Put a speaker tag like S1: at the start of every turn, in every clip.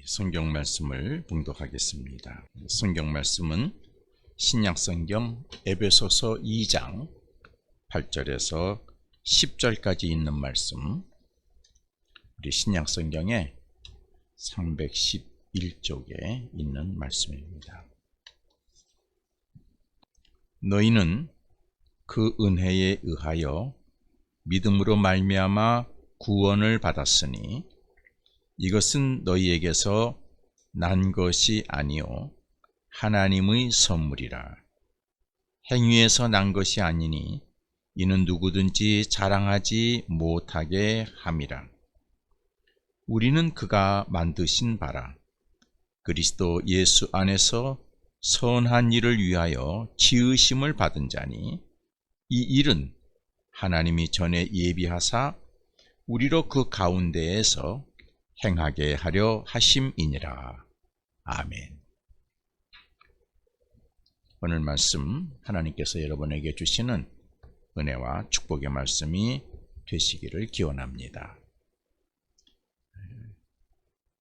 S1: 성경 말씀을 봉독하겠습니다. 성경 말씀은 신약성경 에베소서 2장 8절에서 10절까지 있는 말씀, 우리 신약성경의 311쪽에 있는 말씀입니다. 너희는 그 은혜에 의하여 믿음으로 말미암아 구원을 받았으니 이것은 너희에게서 난 것이 아니요 하나님의 선물이라. 행위에서 난 것이 아니니 이는 누구든지 자랑하지 못하게 함이라. 우리는 그가 만드신 바라 그리스도 예수 안에서 선한 일을 위하여 지으심을 받은 자니 이 일은 하나님이 전에 예비하사 우리로 그 가운데에서 행하게 하려 하심이니라. 아멘. 오늘 말씀 하나님께서 여러분에게 주시는 은혜와 축복의 말씀이 되시기를 기원합니다.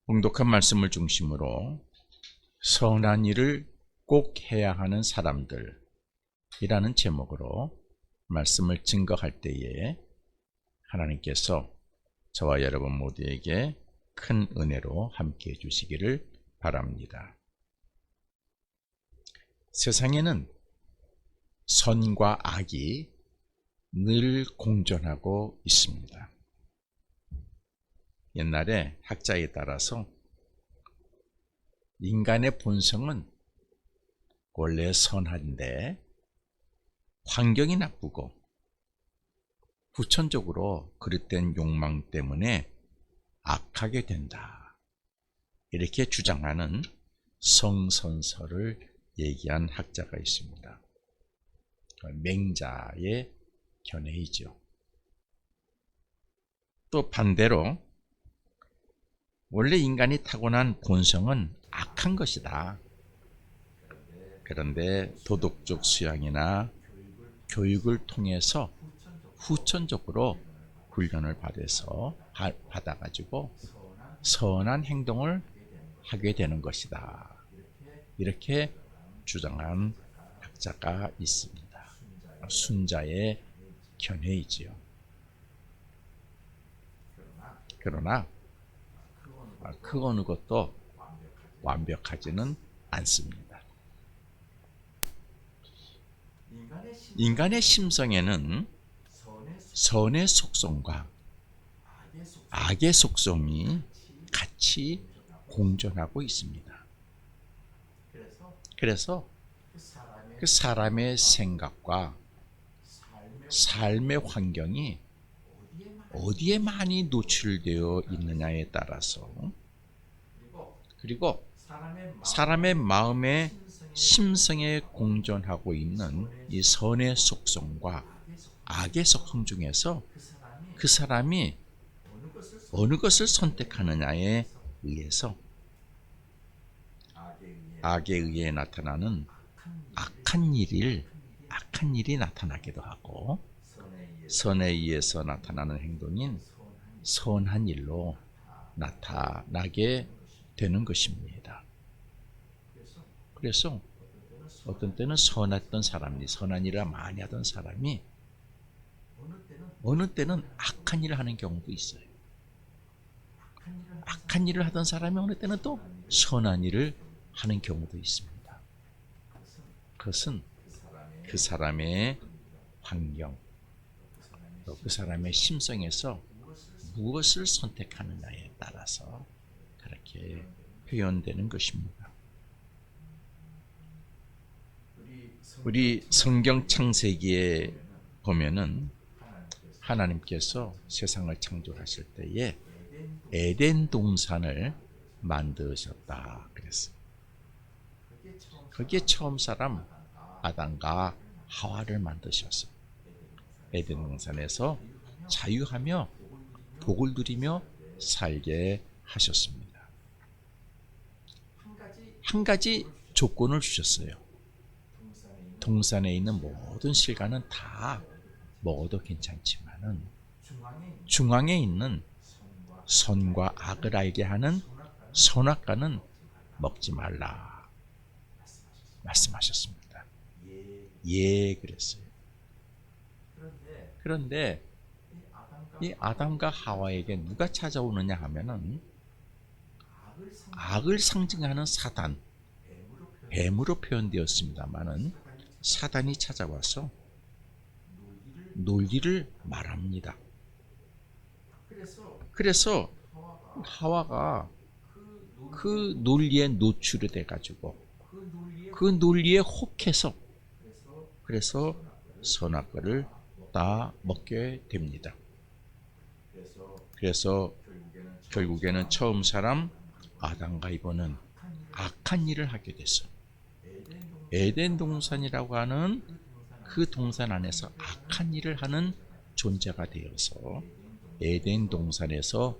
S1: 봉독한 말씀을 중심으로 선한 일을 꼭 해야 하는 사람들이라는 제목으로 말씀을 증거할 때에 하나님께서 저와 여러분 모두에게 큰 은혜로 함께 해주시기를 바랍니다. 세상에는 선과 악이 늘 공존하고 있습니다. 옛날에 학자에 따라서 인간의 본성은 원래 선한데 환경이 나쁘고 후천적으로 그릇된 욕망 때문에 악하게 된다, 이렇게 주장하는 성선설을 얘기한 학자가 있습니다. 맹자의 견해이죠. 또 반대로 원래 인간이 타고난 본성은 악한 것이다. 그런데 도덕적 수양이나 교육을 통해서 후천적으로 훈련을 받아가지고 선한 행동을 하게 되는 것이다, 이렇게 주장한 학자가 있습니다. 순자의 견해이지요. 그러나 그 어느 것도 완벽하지는 않습니다. 인간의 심성에는 선의 속성과 악의 속성이 같이 공존하고 있습니다. 그래서 그 사람의 생각과 삶의 환경이 어디에 많이 노출되어 있느냐에 따라서, 그리고 사람의 마음의 심성에 공존하고 있는 이 선의 속성과 악의 속성 중에서 그 사람이 어느 것을 선택하느냐에 의해서 악에 의해 나타나는 악한 일이 나타나기도 하고, 선에 의해서 나타나는 행동인 선한 일로 나타나게 되는 것입니다. 그래서 어떤 때는 선한 일을 많이 하던 사람이 어느 때는 악한 일을 하는 경우도 있어요. 악한 일을 하던 사람이 어느 때는 또 선한 일을 하는 경우도 있습니다. 그것은 그 사람의 환경, 또 그 사람의 심성에서 무엇을 선택하느냐에 따라서 그렇게 표현되는 것입니다. 우리 성경 창세기에 보면은 하나님께서 세상을 창조하실 때에 에덴 동산을 만드셨다 그랬어요. 거기에 처음 사람 아담과 하와를 만드셨어요. 에덴 동산에서 자유하며 복을 누리며 살게 하셨습니다. 한 가지 조건을 주셨어요. 동산에 있는 모든 실과는 다 먹어도 괜찮지만은 중앙에 있는 선과 악을 알게 하는 선악과는 먹지 말라 말씀하셨습니다. 예, 그랬어요. 그런데 이 아담과 하와에게 누가 찾아오느냐 하면은 악을 상징하는 사단, 뱀으로 표현되었습니다만은 사단이 찾아와서 논리를 말합니다. 그래서 하와가 그 논리에 노출이 돼가지고 그 논리에 혹해서 그래서 선악과를 다 먹게 됩니다. 그래서 결국에는 처음 사람 아담과 이브는 악한 일을 하게 됐어. 에덴 동산이라고 하는 그 동산 안에서 악한 일을 하는 존재가 되어서 에덴 동산에서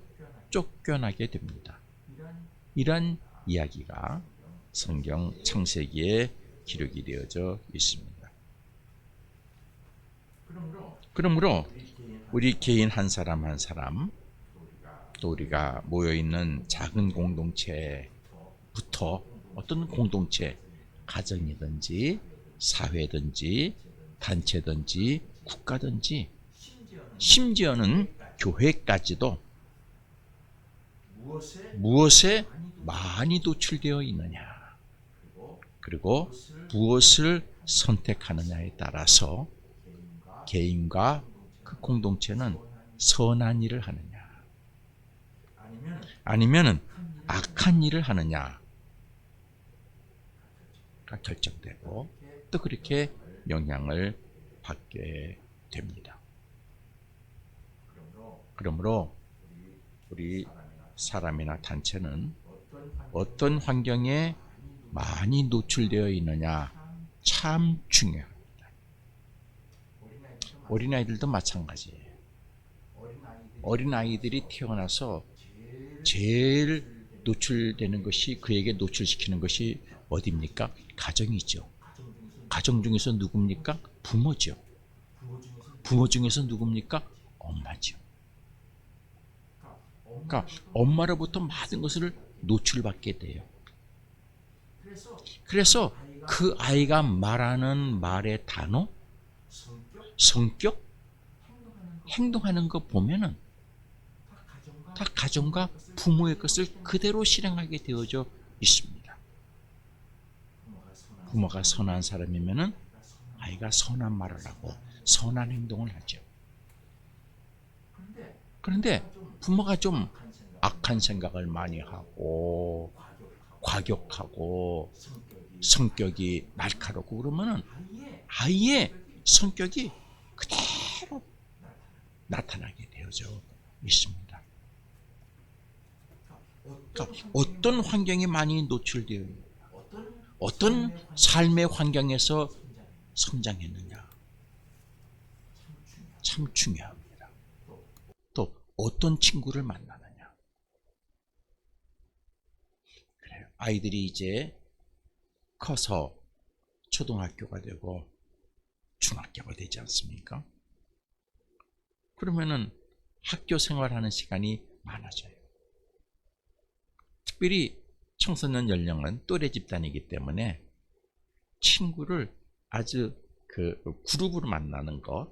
S1: 쫓겨나게 됩니다. 이런 이야기가 성경 창세기에 기록이 되어져 있습니다. 그러므로 우리 개인 한 사람 한 사람 또 우리가 모여있는 작은 공동체부터 어떤 공동체, 가정이든지 사회든지 단체든지 국가든지 심지어는 교회까지도 무엇에 많이 노출되어 있느냐 그리고 무엇을 선택하느냐에 따라서 개인과 그 공동체는 선한 일을 하느냐 아니면은 악한 일을 하느냐가 결정되고 또 그렇게 영향을 받게 됩니다. 그러므로 우리 사람이나 단체는 어떤 환경에 많이 노출되어 있느냐 참 중요합니다. 어린아이들도 마찬가지예요. 어린아이들이 태어나서 제일 노출되는 것이 그에게 노출시키는 것이 어디입니까? 가정이죠. 가정 중에서 누굽니까? 부모죠. 부모 중에서 누굽니까? 엄마죠. 그러니까 엄마로부터 모든 것을 노출받게 돼요. 그래서 그 아이가 말하는 말의 단어, 성격, 행동하는 거 보면은 다 가정과 부모의 것을 그대로 실행하게 되어져 있습니다. 부모가 선한 사람이면은 아이가 선한 말을 하고 선한 행동을 하죠. 그런데 부모가 좀 악한 생각을 많이 하고 과격하고 성격이 날카롭고 그러면은 아이의 성격이 그대로 나타나게 되어져 있습니다. 그러니까 어떤 환경이 많이 노출되어 있느냐, 어떤 삶의 환경에서 성장했느냐 참 중요합니다. 또 어떤 친구를 만나느냐. 그래요. 아이들이 이제 커서 초등학교가 되고 중학교가 되지 않습니까? 그러면은 학교 생활하는 시간이 많아져요. 특별히 청소년 연령은 또래 집단이기 때문에 친구를 아주 그 그룹으로 만나는 것,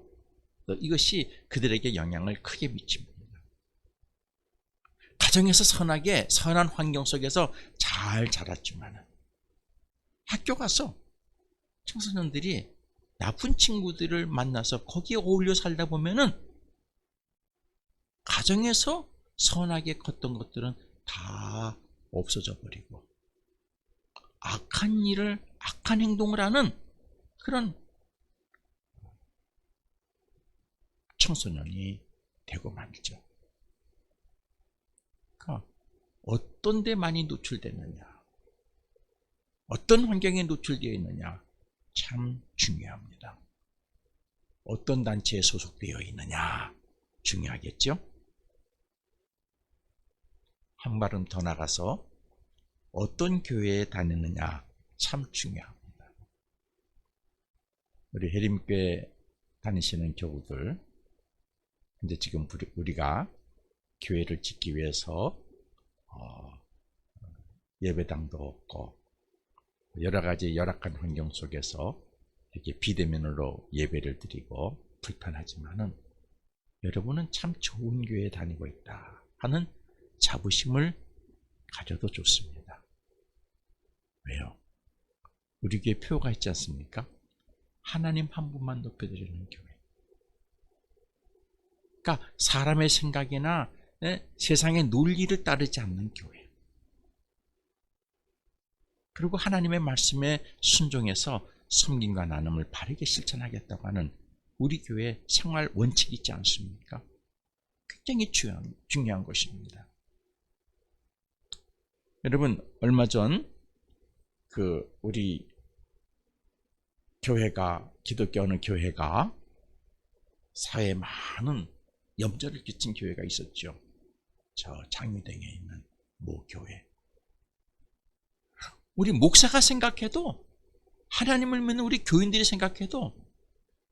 S1: 이것이 그들에게 영향을 크게 미칩니다. 가정에서 선하게 선한 환경 속에서 잘 자랐지만 학교 가서 청소년들이 나쁜 친구들을 만나서 거기에 어울려 살다 보면은 가정에서 선하게 컸던 것들은 다 없어져 버리고 악한 행동을 하는 그런 청소년이 되고 말죠. 그러니까 어떤 데 많이 노출됐느냐, 어떤 환경에 노출되어 있느냐 참 중요합니다. 어떤 단체에 소속되어 있느냐 중요하겠죠. 한 발음 더 나가서 어떤 교회에 다니느냐 참 중요합니다. 우리 해림교회 다니시는 교우들, 이제 지금 우리가 교회를 짓기 위해서 예배당도 없고 여러 가지 열악한 환경 속에서 이렇게 비대면으로 예배를 드리고 불편하지만은 여러분은 참 좋은 교회에 다니고 있다 하는 자부심을 가져도 좋습니다. 왜요? 우리 교회 표가 있지 않습니까? 하나님 한 분만 높여드리는 교회. 그러니까 사람의 생각이나 세상의 논리를 따르지 않는 교회. 그리고 하나님의 말씀에 순종해서 섬김과 나눔을 바르게 실천하겠다고 하는 우리 교회의 생활 원칙이 있지 않습니까? 굉장히 중요한 것입니다. 여러분, 얼마 전 우리 교회가, 기독교 어느 교회가 사회에 많은 염려를 끼친 교회가 있었죠. 저 장유동에 있는 모 교회. 우리 목사가 생각해도, 하나님을 믿는 우리 교인들이 생각해도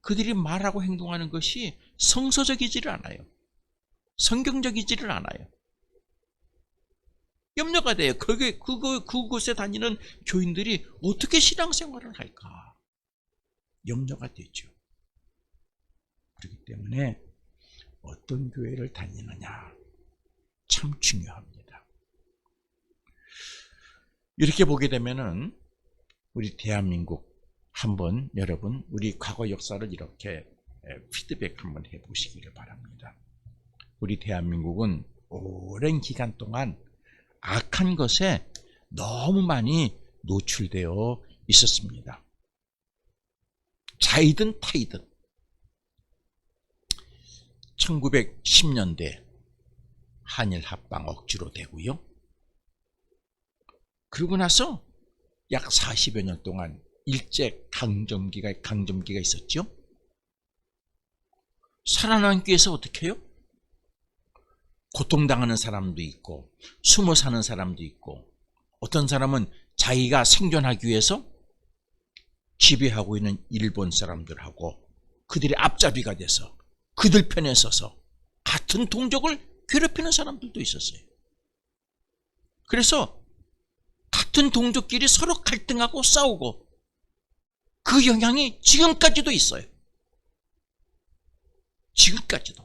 S1: 그들이 말하고 행동하는 것이 성서적이지를 않아요. 성경적이지를 않아요. 염려가 돼요. 그곳에 다니는 교인들이 어떻게 신앙생활을 할까? 염려가 되죠. 그렇기 때문에 어떤 교회를 다니느냐 참 중요합니다. 이렇게 보게 되면은 우리 대한민국 한번 여러분 우리 과거 역사를 이렇게 피드백 한번 해보시기를 바랍니다. 우리 대한민국은 오랜 기간 동안 악한 것에 너무 많이 노출되어 있었습니다. 자이든 타이든 1910년대 한일 합방 억지로 되고요. 그러고 나서 약 40여 년 동안 일제 강점기가 있었죠. 살아남기 위해서 어떻게 해요? 고통당하는 사람도 있고 숨어 사는 사람도 있고 어떤 사람은 자기가 생존하기 위해서 지배하고 있는 일본 사람들하고 그들의 앞잡이가 돼서 그들 편에 서서 같은 동족을 괴롭히는 사람들도 있었어요. 그래서 같은 동족끼리 서로 갈등하고 싸우고 그 영향이 지금까지도 있어요. 지금까지도.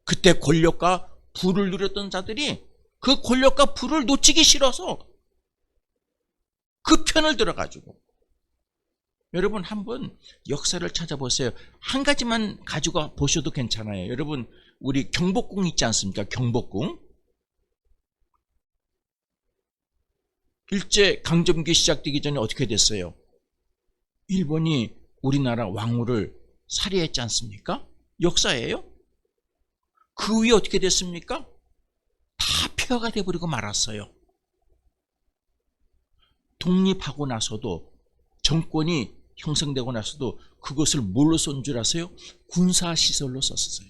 S1: 그때 권력과 부를 누렸던 자들이 그 권력과 부를 놓치기 싫어서 그 편을 들어가지고 여러분 한번 역사를 찾아보세요. 한 가지만 가지고 보셔도 괜찮아요. 여러분 우리 경복궁 있지 않습니까? 경복궁. 일제 강점기 시작되기 전에 어떻게 됐어요? 일본이 우리나라 왕후를 살해했지 않습니까? 역사예요. 그 위에 어떻게 됐습니까? 다 폐허가 돼버리고 말았어요. 독립하고 나서도 정권이 형성되고 나서도 그것을 뭘로 쓴 줄 아세요? 군사시설로 썼어요.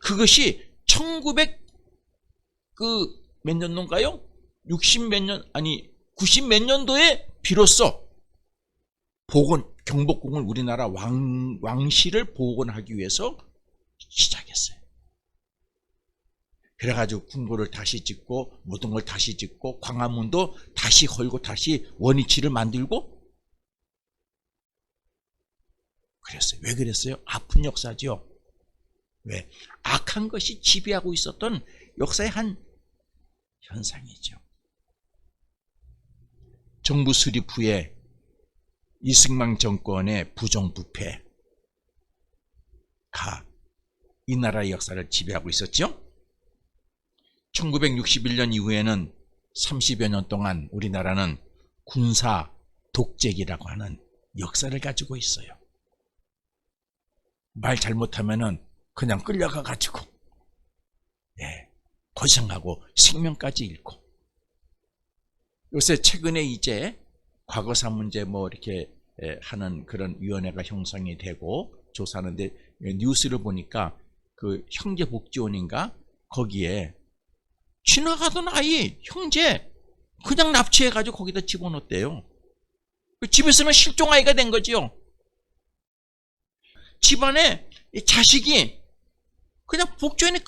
S1: 그것이 1900 몇 년도인가요? 60 몇 년, 아니 90 몇 년도에 비로소 경복궁을 우리나라 왕실을 복원하기 위해서 시작했어요. 그래가지고 궁궐을 다시 짓고 모든 걸 다시 짓고 광화문도 다시 헐고 다시 원위치를 만들고 그랬어요. 왜 그랬어요? 아픈 역사죠. 왜? 악한 것이 지배하고 있었던 역사의 한 현상이죠. 정부 수립 후에 이승만 정권의 부정부패가 이 나라의 역사를 지배하고 있었죠. 1961년 이후에는 30여 년 동안 우리나라는 군사 독재기라고 하는 역사를 가지고 있어요. 말 잘못하면은 그냥 끌려가 가지고 고생하고 생명까지 잃고 요새 최근에 이제 과거사 문제 이렇게 하는 그런 위원회가 형성이 되고 조사하는데 뉴스를 보니까 그 형제복지원인가 거기에 지나가던 아이 형제 그냥 납치해가지고 거기다 집어넣었대요. 집에서는 실종 아이가 된 거지요. 집안에 자식이 그냥 복지원에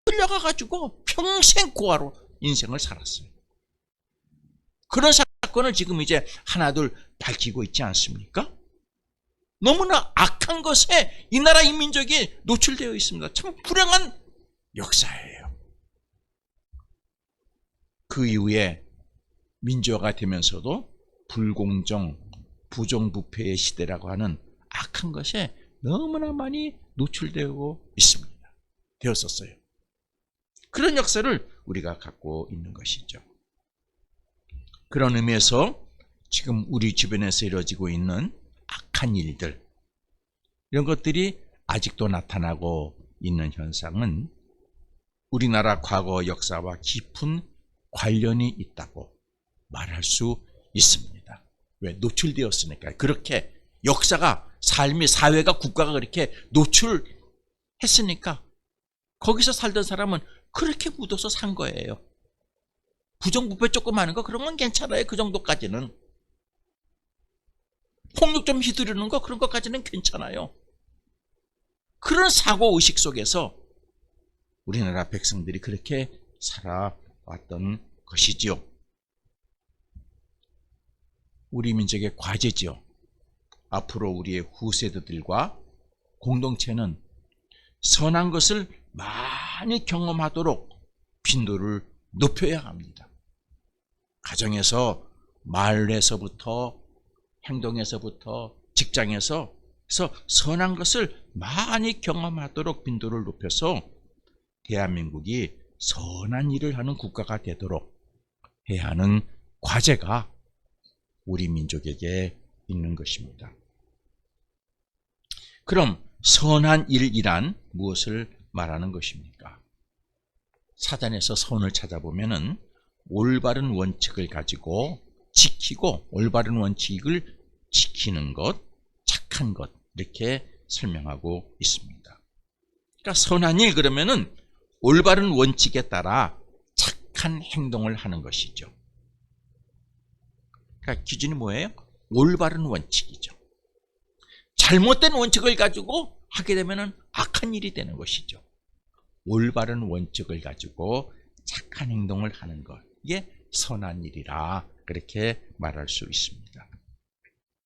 S1: 끌려가가지고 평생 고아로 인생을 살았어요. 그런 사건을 지금 이제 하나둘 밝히고 있지 않습니까? 너무나 악한 것에 이 나라 이 민족이 노출되어 있습니다. 참 불행한 역사예요. 그 이후에 민주화가 되면서도 불공정, 부정부패의 시대라고 하는 악한 것에 너무나 많이 노출되고 있습니다. 되었었어요. 그런 역사를 우리가 갖고 있는 것이죠. 그런 의미에서 지금 우리 주변에서 이루어지고 있는 악한 일들, 이런 것들이 아직도 나타나고 있는 현상은 우리나라 과거 역사와 깊은 관련이 있다고 말할 수 있습니다. 왜? 노출되었으니까요. 그렇게 역사가, 삶이, 사회가, 국가가 그렇게 노출했으니까 거기서 살던 사람은 그렇게 묻어서 산 거예요. 부정부패 조금 하는 거 그런 건 괜찮아요. 그 정도까지는. 폭력 좀 휘두르는 거 그런 것까지는 괜찮아요. 그런 사고의식 속에서 우리나라 백성들이 그렇게 살아왔던 것이지요. 우리 민족의 과제지요. 앞으로 우리의 후세대들과 공동체는 선한 것을 많이 경험하도록 빈도를 높여야 합니다. 가정에서, 마을에서부터, 행동에서부터, 직장에서 선한 것을 많이 경험하도록 빈도를 높여서 대한민국이 선한 일을 하는 국가가 되도록 해야 하는 과제가 우리 민족에게 있는 것입니다. 그럼 선한 일이란 무엇을 말하는 것입니까? 사전에서 선을 찾아보면은 올바른 원칙을 가지고 지키고 올바른 원칙을 지키는 것, 착한 것 이렇게 설명하고 있습니다. 그러니까 선한 일 그러면은 올바른 원칙에 따라 착한 행동을 하는 것이죠. 그러니까 기준이 뭐예요? 올바른 원칙이죠. 잘못된 원칙을 가지고 하게 되면은 악한 일이 되는 것이죠. 올바른 원칙을 가지고 착한 행동을 하는 것, 이게 선한 일이라 그렇게 말할 수 있습니다.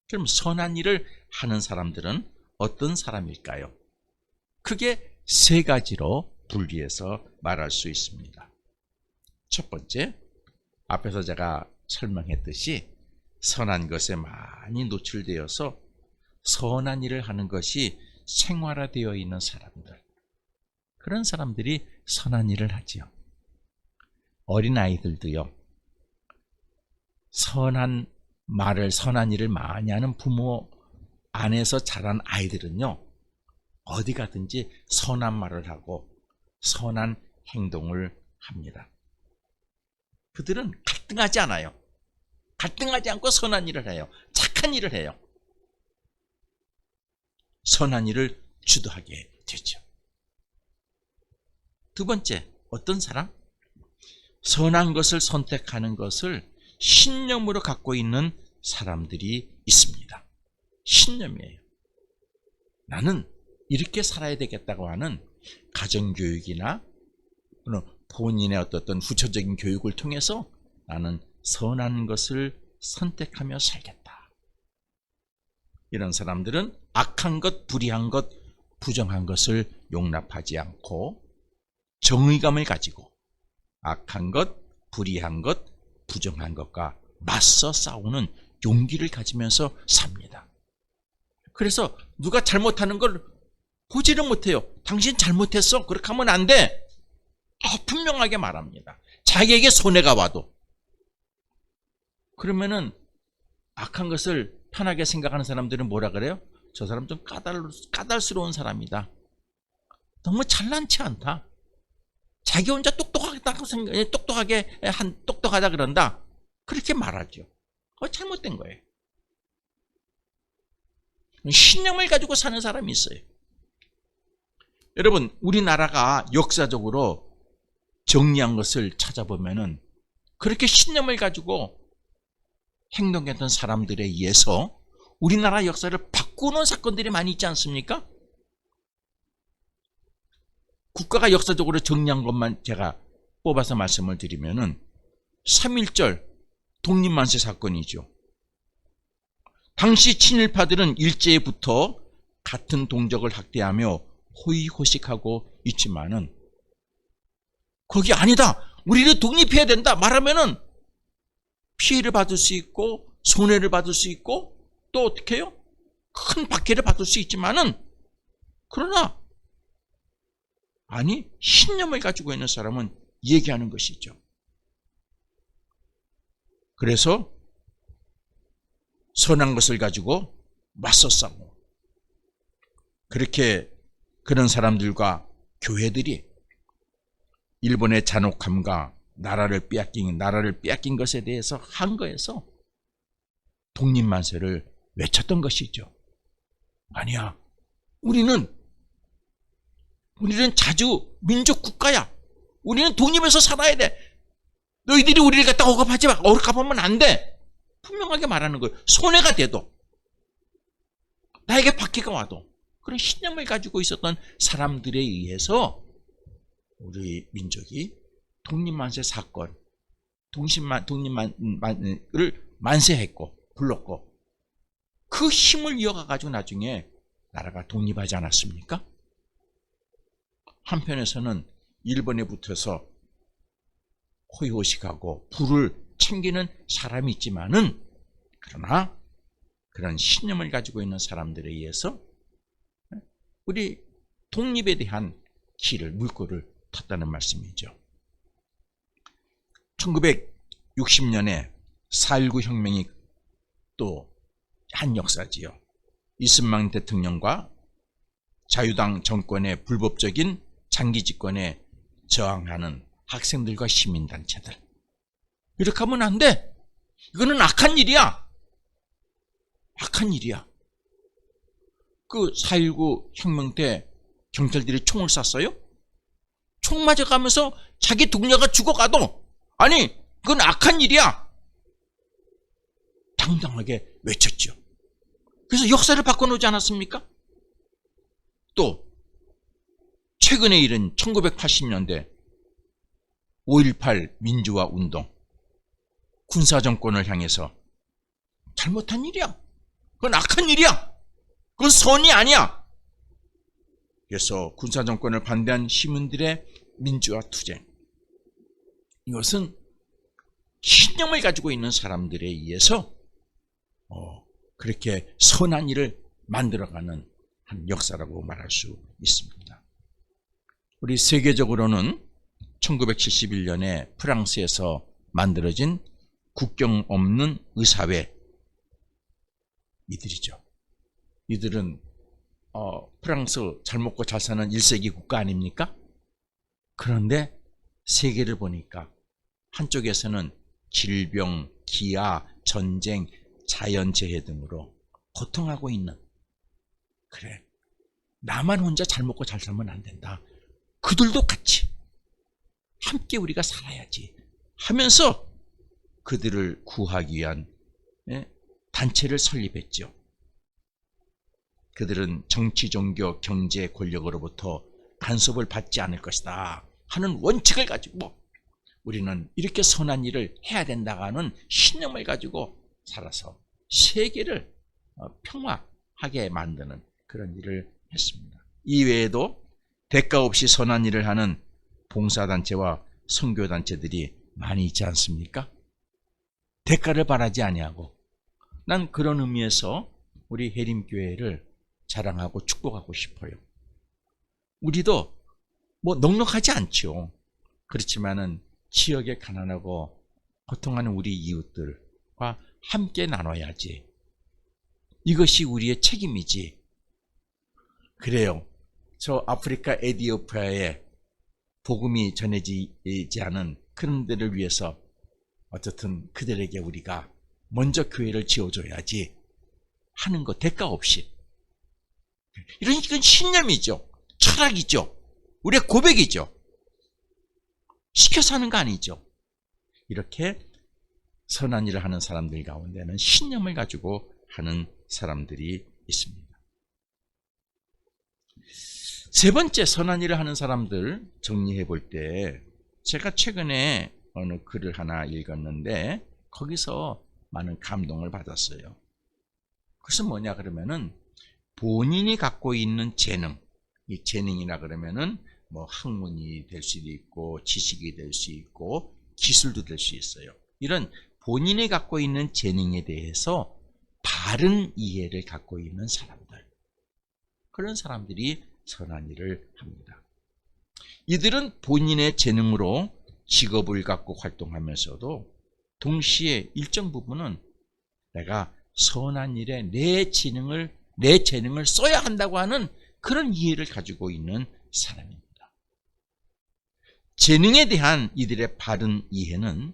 S1: 그럼 선한 일을 하는 사람들은 어떤 사람일까요? 크게 세 가지로 분리해서 말할 수 있습니다. 첫 번째, 앞에서 제가 설명했듯이 선한 것에 많이 노출되어서 선한 일을 하는 것이 생활화되어 있는 사람들, 그런 사람들이 선한 일을 하지요. 어린아이들도요, 선한 말을, 선한 일을 많이 하는 부모 안에서 자란 아이들은요, 어디 가든지 선한 말을 하고 선한 행동을 합니다. 그들은 갈등하지 않아요. 갈등하지 않고 선한 일을 해요. 착한 일을 해요. 선한 일을 주도하게 되죠. 두 번째, 어떤 사람? 선한 것을 선택하는 것을 신념으로 갖고 있는 사람들이 있습니다. 신념이에요. 나는 이렇게 살아야 되겠다고 하는 가정교육이나 본인의 어떤 후천적인 교육을 통해서 나는 선한 것을 선택하며 살겠다. 이런 사람들은 악한 것, 불의한 것, 부정한 것을 용납하지 않고 정의감을 가지고 악한 것, 불의한 것, 부정한 것과 맞서 싸우는 용기를 가지면서 삽니다. 그래서 누가 잘못하는 걸 보지를 못해요. 당신 잘못했어. 그렇게 하면 안 돼. 분명하게 말합니다. 자기에게 손해가 와도. 그러면은 악한 것을 편하게 생각하는 사람들은 뭐라 그래요? 저 사람 좀 까달스러운 사람이다. 너무 잘난치 않다. 자기 혼자 똑똑하다고 똑똑하다 그런다. 그렇게 말하죠. 잘못된 거예요. 신념을 가지고 사는 사람이 있어요. 여러분, 우리나라가 역사적으로 정리한 것을 찾아보면은 그렇게 신념을 가지고 행동했던 사람들에 의해서 우리나라 역사를 바꾸는 사건들이 많이 있지 않습니까? 국가가 역사적으로 정리한 것만 제가 뽑아서 말씀을 드리면은 3.1절 독립만세 사건이죠. 당시 친일파들은 일제부터 같은 동족을 학대하며 호의호식하고 있지만은 거기 아니다, 우리를 독립해야 된다 말하면은 피해를 받을 수 있고 손해를 받을 수 있고 또 어떻게 해요? 큰 박해를 받을 수 있지만은 그러나 아니, 신념을 가지고 있는 사람은 얘기하는 것이죠. 그래서 선한 것을 가지고 맞서 싸우고, 그렇게 그런 사람들과 교회들이 일본의 잔혹함과 나라를 빼앗긴 것에 대해서 한거에서 독립만세를 외쳤던 것이죠. 아니야, 우리는 자주 민족 국가야. 우리는 독립해서 살아야 돼. 너희들이 우리를 갖다 억압하면 안 돼. 분명하게 말하는 거예요. 손해가 돼도, 나에게 박해가 와도. 그런 신념을 가지고 있었던 사람들에 의해서 우리 민족이 독립만세 사건, 독립만을 만세했고 불렀고, 그 힘을 이어가가지고 나중에 나라가 독립하지 않았습니까? 한편에서는 일본에 붙어서 호의호식하고 부를 챙기는 사람이 있지만은, 그러나 그런 신념을 가지고 있는 사람들에 의해서 우리 독립에 대한 물꼬를 텄다는 말씀이죠. 1960년에 4.19 혁명이 또 한 역사지요. 이승만 대통령과 자유당 정권의 불법적인 장기 집권에 저항하는 학생들과 시민단체들. 이렇게 하면 안 돼. 이거는 악한 일이야. 악한 일이야. 그 4.19 혁명 때 경찰들이 총을 쐈어요? 총 맞아가면서 자기 동료가 죽어가도, 아니, 그건 악한 일이야. 당당하게 외쳤죠. 그래서 역사를 바꿔놓지 않았습니까? 또 최근의 일은 1980년대 5.18 민주화 운동, 군사정권을 향해서 잘못한 일이야. 그건 악한 일이야. 그건 선이 아니야. 그래서 군사정권을 반대한 시민들의 민주화 투쟁, 이것은 신념을 가지고 있는 사람들에 의해서 그렇게 선한 일을 만들어가는 한 역사라고 말할 수 있습니다. 우리 세계적으로는 1971년에 프랑스에서 만들어진 국경 없는 의사회, 이들이죠. 이들은 프랑스 잘 먹고 잘 사는 1세기 국가 아닙니까? 그런데 세계를 보니까 한쪽에서는 질병, 기아, 전쟁, 자연재해 등으로 고통하고 있는, 그래, 나만 혼자 잘 먹고 잘 살면 안 된다, 그들도 같이 함께 우리가 살아야지 하면서 그들을 구하기 위한 단체를 설립했죠. 그들은 정치, 종교, 경제, 권력으로부터 간섭을 받지 않을 것이다 하는 원칙을 가지고 우리는 이렇게 선한 일을 해야 된다는 신념을 가지고 살아서 세계를 평화하게 만드는 그런 일을 했습니다. 이외에도 대가 없이 선한 일을 하는 봉사단체와 선교단체들이 많이 있지 않습니까? 대가를 바라지 아니하고, 난 그런 의미에서 우리 해림교회를 자랑하고 축복하고 싶어요. 우리도 뭐 넉넉하지 않죠. 그렇지만은 지역에 가난하고 고통하는 우리 이웃들과 함께 나눠야지. 이것이 우리의 책임이지. 그래요. 저 아프리카 에티오피아에 복음이 전해지지 않은 그런 데를 위해서 어쨌든 그들에게 우리가 먼저 교회를 지어줘야지 하는 거, 대가 없이. 이건 신념이죠. 철학이죠. 우리의 고백이죠. 시켜서 하는 거 아니죠. 이렇게 선한 일을 하는 사람들 가운데는 신념을 가지고 하는 사람들이 있습니다. 세 번째, 선한 일을 하는 사람들 정리해 볼 때 제가 최근에 어느 글을 하나 읽었는데 거기서 많은 감동을 받았어요. 그것은 뭐냐 그러면은 본인이 갖고 있는 재능, 이 재능이라 그러면은 뭐 학문이 될 수도 있고 지식이 될 수 있고 기술도 될 수 있어요. 이런 본인이 갖고 있는 재능에 대해서 바른 이해를 갖고 있는 사람들, 그런 사람들이 선한 일을 합니다. 이들은 본인의 재능으로 직업을 갖고 활동하면서도 동시에 일정 부분은 내가 선한 일에 내 재능을 써야 한다고 하는 그런 이해를 가지고 있는 사람입니다. 재능에 대한 이들의 바른 이해는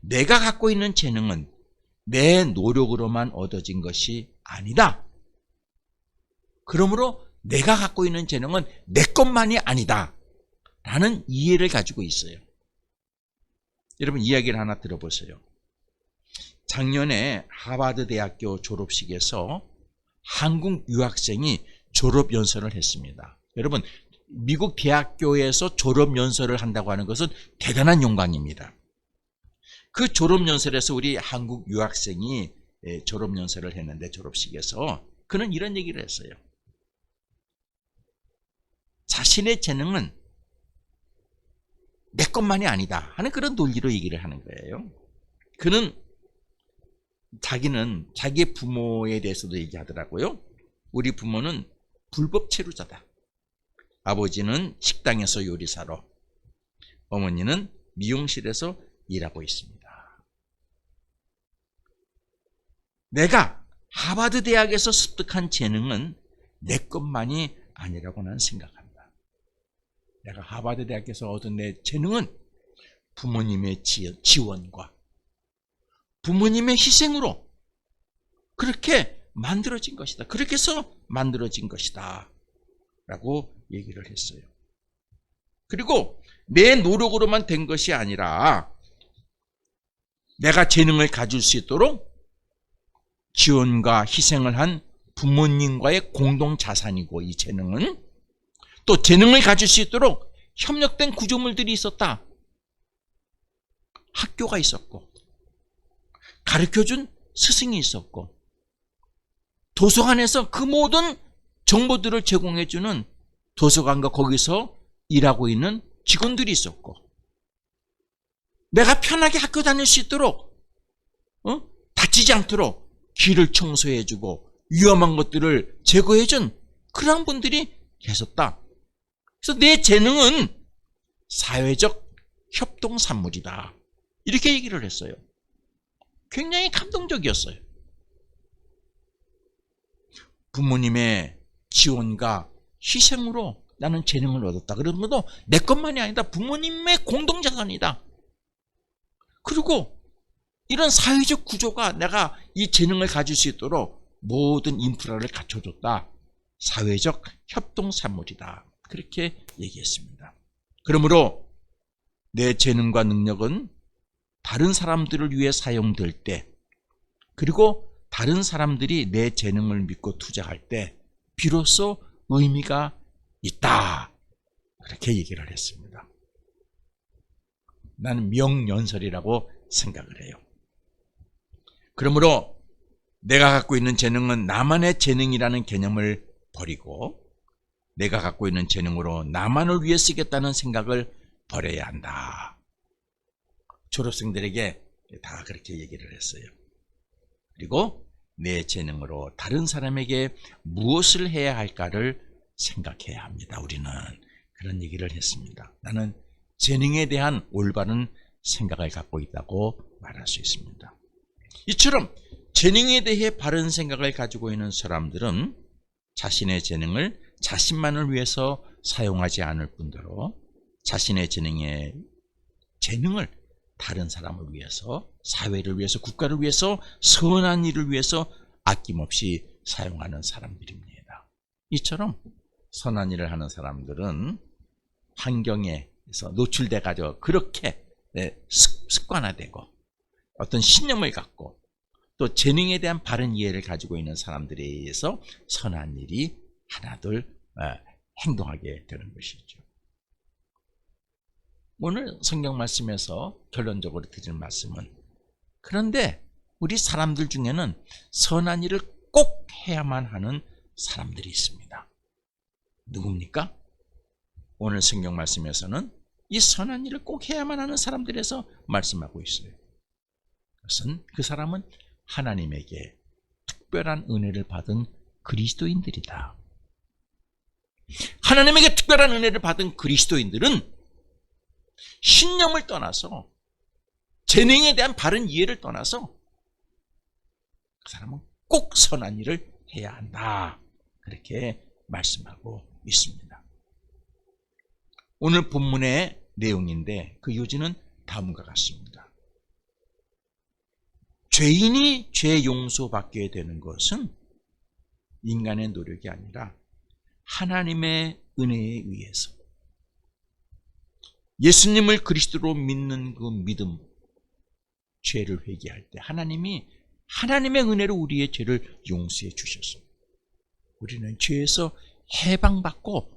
S1: 내가 갖고 있는 재능은 내 노력으로만 얻어진 것이 아니다. 그러므로 내가 갖고 있는 재능은 내 것만이 아니다. 라는 이해를 가지고 있어요. 여러분 이야기를 하나 들어보세요. 작년에 하버드 대학교 졸업식에서 한국 유학생이 졸업연설을 했습니다. 여러분 미국 대학교에서 졸업연설을 한다고 하는 것은 대단한 영광입니다. 그 졸업연설에서 우리 한국 유학생이 졸업연설을 했는데 졸업식에서 그는 이런 얘기를 했어요. 자신의 재능은 내 것만이 아니다 하는 그런 논리로 얘기를 하는 거예요. 그는 자기는 자기의 부모에 대해서도 얘기하더라고요. 우리 부모는 불법 체류자다. 아버지는 식당에서 요리사로, 어머니는 미용실에서 일하고 있습니다. 내가 하버드 대학에서 습득한 재능은 내 것만이 아니라고 나는 생각합니다. 내가 하버드 대학에서 얻은 내 재능은 부모님의 지원과 부모님의 희생으로 그렇게 만들어진 것이다. 그렇게 해서 만들어진 것이다. 라고 얘기를 했어요. 그리고 내 노력으로만 된 것이 아니라 내가 재능을 가질 수 있도록 지원과 희생을 한 부모님과의 공동 자산이고, 이 재능은 또 재능을 가질 수 있도록 협력된 구조물들이 있었다. 학교가 있었고, 가르쳐준 스승이 있었고, 도서관에서 그 모든 정보들을 제공해주는 도서관과 거기서 일하고 있는 직원들이 있었고, 내가 편하게 학교 다닐 수 있도록 다치지 않도록 길을 청소해주고 위험한 것들을 제거해준 그런 분들이 계셨다. 그래서 내 재능은 사회적 협동산물이다. 이렇게 얘기를 했어요. 굉장히 감동적이었어요. 부모님의 지원과 희생으로 나는 재능을 얻었다. 그런 것도 내 것만이 아니다. 부모님의 공동자산이다. 그리고 이런 사회적 구조가 내가 이 재능을 가질 수 있도록 모든 인프라를 갖춰줬다. 사회적 협동산물이다. 그렇게 얘기했습니다. 그러므로 내 재능과 능력은 다른 사람들을 위해 사용될 때, 그리고 다른 사람들이 내 재능을 믿고 투자할 때 비로소 의미가 있다. 그렇게 얘기를 했습니다. 나는 명연설이라고 생각을 해요. 그러므로 내가 갖고 있는 재능은 나만의 재능이라는 개념을 버리고 내가 갖고 있는 재능으로 나만을 위해 쓰겠다는 생각을 버려야 한다. 졸업생들에게 다 그렇게 얘기를 했어요. 그리고 내 재능으로 다른 사람에게 무엇을 해야 할까를 생각해야 합니다. 우리는 그런 얘기를 했습니다. 나는 재능에 대한 올바른 생각을 갖고 있다고 말할 수 있습니다. 이처럼 재능에 대해 바른 생각을 가지고 있는 사람들은 자신의 재능을 자신만을 위해서 사용하지 않을 뿐더러 자신의 재능을 다른 사람을 위해서, 사회를 위해서, 국가를 위해서, 선한 일을 위해서 아낌없이 사용하는 사람들입니다. 이처럼 선한 일을 하는 사람들은 환경에서 노출돼 가지고 그렇게 습관화되고 어떤 신념을 갖고 또 재능에 대한 바른 이해를 가지고 있는 사람들에 의해서 선한 일이 하나둘 행동하게 되는 것이죠. 오늘 성경 말씀에서 결론적으로 드리는 말씀은, 그런데 우리 사람들 중에는 선한 일을 꼭 해야만 하는 사람들이 있습니다. 누굽니까? 오늘 성경 말씀에서는 이 선한 일을 꼭 해야만 하는 사람들에서 말씀하고 있어요. 그것은 그 사람은 하나님에게 특별한 은혜를 받은 그리스도인들이다. 하나님에게 특별한 은혜를 받은 그리스도인들은 신념을 떠나서, 재능에 대한 바른 이해를 떠나서 그 사람은 꼭 선한 일을 해야 한다. 그렇게 말씀하고 있습니다. 오늘 본문의 내용인데 그 요지는 다음과 같습니다. 죄인이 죄 용서받게 되는 것은 인간의 노력이 아니라 하나님의 은혜에 의해서, 예수님을 그리스도로 믿는 그 믿음, 죄를 회개할 때 하나님이 하나님의 은혜로 우리의 죄를 용서해 주셨어요. 우리는 죄에서 해방받고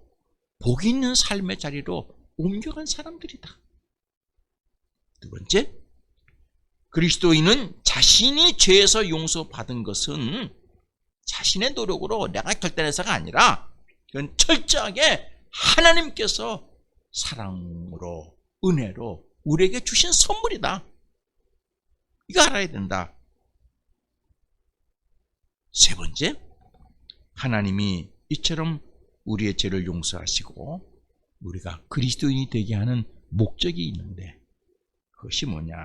S1: 복 있는 삶의 자리로 옮겨간 사람들이다. 두 번째, 그리스도인은 자신이 죄에서 용서받은 것은 자신의 노력으로 내가 결단해서가 아니라 그건 철저하게 하나님께서 사랑으로, 은혜로 우리에게 주신 선물이다. 이거 알아야 된다. 세 번째, 하나님이 이처럼 우리의 죄를 용서하시고 우리가 그리스도인이 되게 하는 목적이 있는데, 그것이 뭐냐?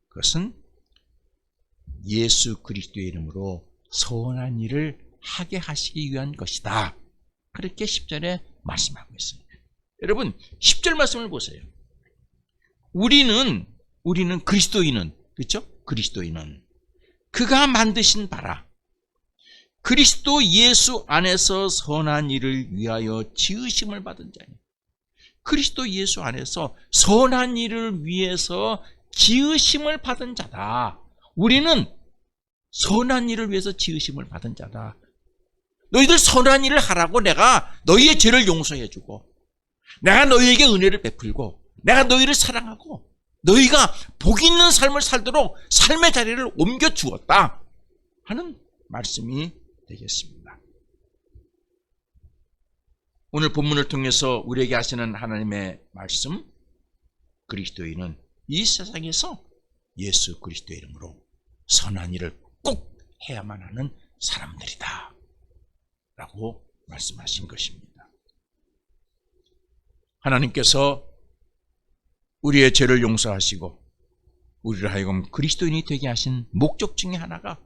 S1: 그것은 예수 그리스도의 이름으로 선한 일을 하게 하시기 위한 것이다. 그렇게 10절에 말씀하고 있어요. 여러분, 10절 말씀을 보세요. 우리는 그리스도인은, 그렇죠? 그리스도인은 그가 만드신 바라 그리스도 예수 안에서 선한 일을 위하여 지으심을 받은 자니, 그리스도 예수 안에서 선한 일을 위해서 지으심을 받은 자다. 우리는 선한 일을 위해서 지으심을 받은 자다. 너희들 선한 일을 하라고 내가 너희의 죄를 용서해주고, 내가 너희에게 은혜를 베풀고, 내가 너희를 사랑하고 너희가 복 있는 삶을 살도록 삶의 자리를 옮겨 주었다 하는 말씀이 되겠습니다. 오늘 본문을 통해서 우리에게 하시는 하나님의 말씀, 그리스도인은 이 세상에서 예수 그리스도의 이름으로 선한 일을 꼭 해야만 하는 사람들이다 라고 말씀하신 것입니다. 하나님께서 우리의 죄를 용서하시고 우리를 하여금 그리스도인이 되게 하신 목적 중에 하나가,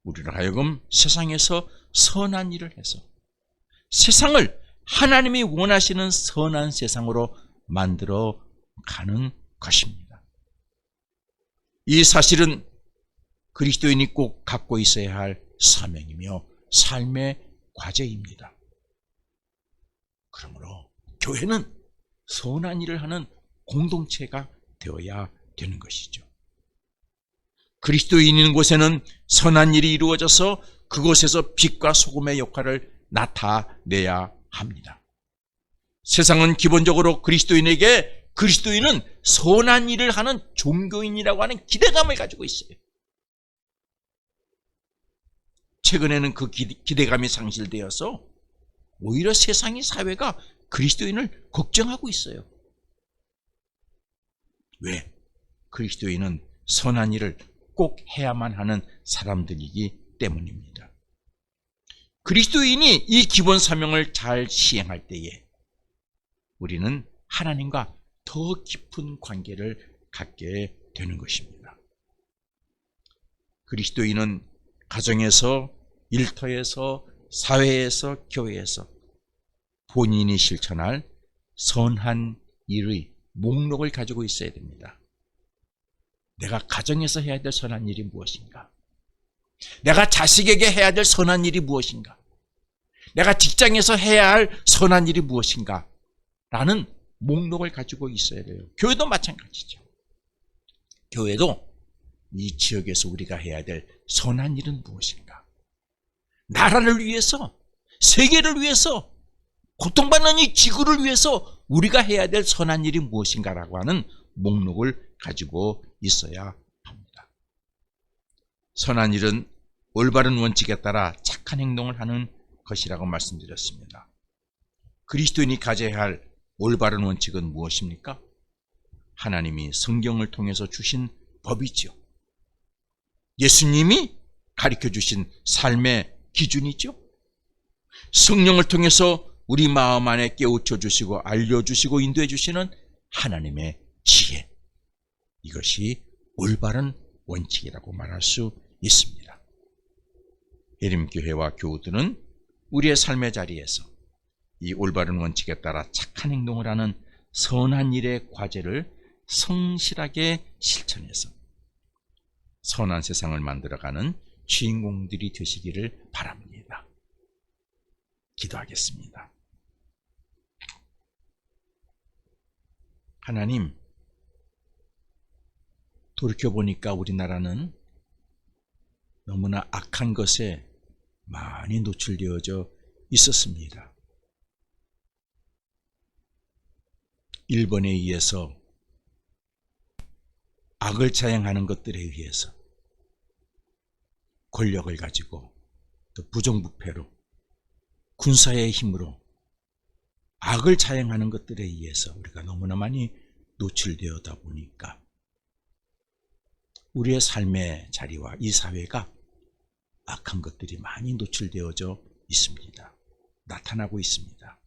S1: 우리를 하여금 세상에서 선한 일을 해서 세상을 하나님이 원하시는 선한 세상으로 만들어 가는 것입니다. 이 사실은 그리스도인이 꼭 갖고 있어야 할 사명이며 삶의 과제입니다. 그러므로 교회는 선한 일을 하는 공동체가 되어야 되는 것이죠. 그리스도인이 있는 곳에는 선한 일이 이루어져서 그곳에서 빛과 소금의 역할을 나타내야 합니다. 세상은 기본적으로 그리스도인은 선한 일을 하는 종교인이라고 하는 기대감을 가지고 있어요. 최근에는 그 기대감이 상실되어서 오히려 세상의 사회가 그리스도인을 걱정하고 있어요. 왜? 그리스도인은 선한 일을 꼭 해야만 하는 사람들이기 때문입니다. 그리스도인이 이 기본 사명을 잘 시행할 때에 우리는 하나님과 더 깊은 관계를 갖게 되는 것입니다. 그리스도인은 가정에서, 일터에서, 사회에서, 교회에서 본인이 실천할 선한 일의 목록을 가지고 있어야 됩니다. 내가 가정에서 해야 될 선한 일이 무엇인가? 내가 자식에게 해야 될 선한 일이 무엇인가? 내가 직장에서 해야 할 선한 일이 무엇인가? 라는 목록을 가지고 있어야 돼요. 교회도 마찬가지죠. 교회도 이 지역에서 우리가 해야 될 선한 일은 무엇인가? 나라를 위해서, 세계를 위해서, 고통받는 이 지구를 위해서 우리가 해야 될 선한 일이 무엇인가라고 하는 목록을 가지고 있어야 합니다. 선한 일은 올바른 원칙에 따라 착한 행동을 하는 것이라고 말씀드렸습니다. 그리스도인이 가져야 할 올바른 원칙은 무엇입니까? 하나님이 성경을 통해서 주신 법이죠. 예수님이 가르쳐 주신 삶의 기준이죠. 성령을 통해서 우리 마음 안에 깨우쳐 주시고 알려주시고 인도해 주시는 하나님의 지혜, 이것이 올바른 원칙이라고 말할 수 있습니다. 예림교회와 교우들은 우리의 삶의 자리에서 이 올바른 원칙에 따라 착한 행동을 하는 선한 일의 과제를 성실하게 실천해서 선한 세상을 만들어가는 주인공들이 되시기를 바랍니다. 기도하겠습니다. 하나님, 돌이켜보니까 우리나라는 너무나 악한 것에 많이 노출되어져 있었습니다. 일본에 의해서 악을 자행하는 것들에 의해서 권력을 가지고 또 부정부패로 군사의 힘으로 악을 자행하는 것들에 의해서 우리가 너무나 많이 노출되어다 보니까 우리의 삶의 자리와 이 사회가 악한 것들이 많이 노출되어져 있습니다. 나타나고 있습니다.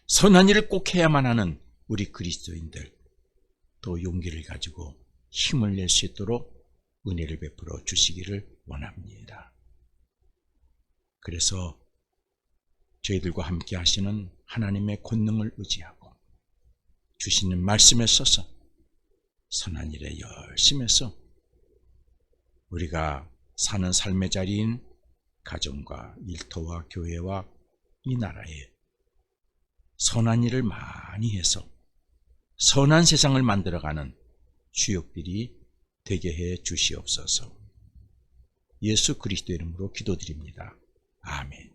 S1: 선한 일을 꼭 해야만 하는 우리 그리스도인들, 또 용기를 가지고 힘을 낼 수 있도록 은혜를 베풀어 주시기를 원합니다. 그래서 저희들과 함께 하시는 하나님의 권능을 의지하고 주시는 말씀에 서서 선한 일에 열심히 해서 우리가 사는 삶의 자리인 가정과 일터와 교회와 이 나라에 선한 일을 많이 해서 선한 세상을 만들어가는 주역들이 되게 해 주시옵소서. 예수 그리스도 이름으로 기도드립니다. 아멘.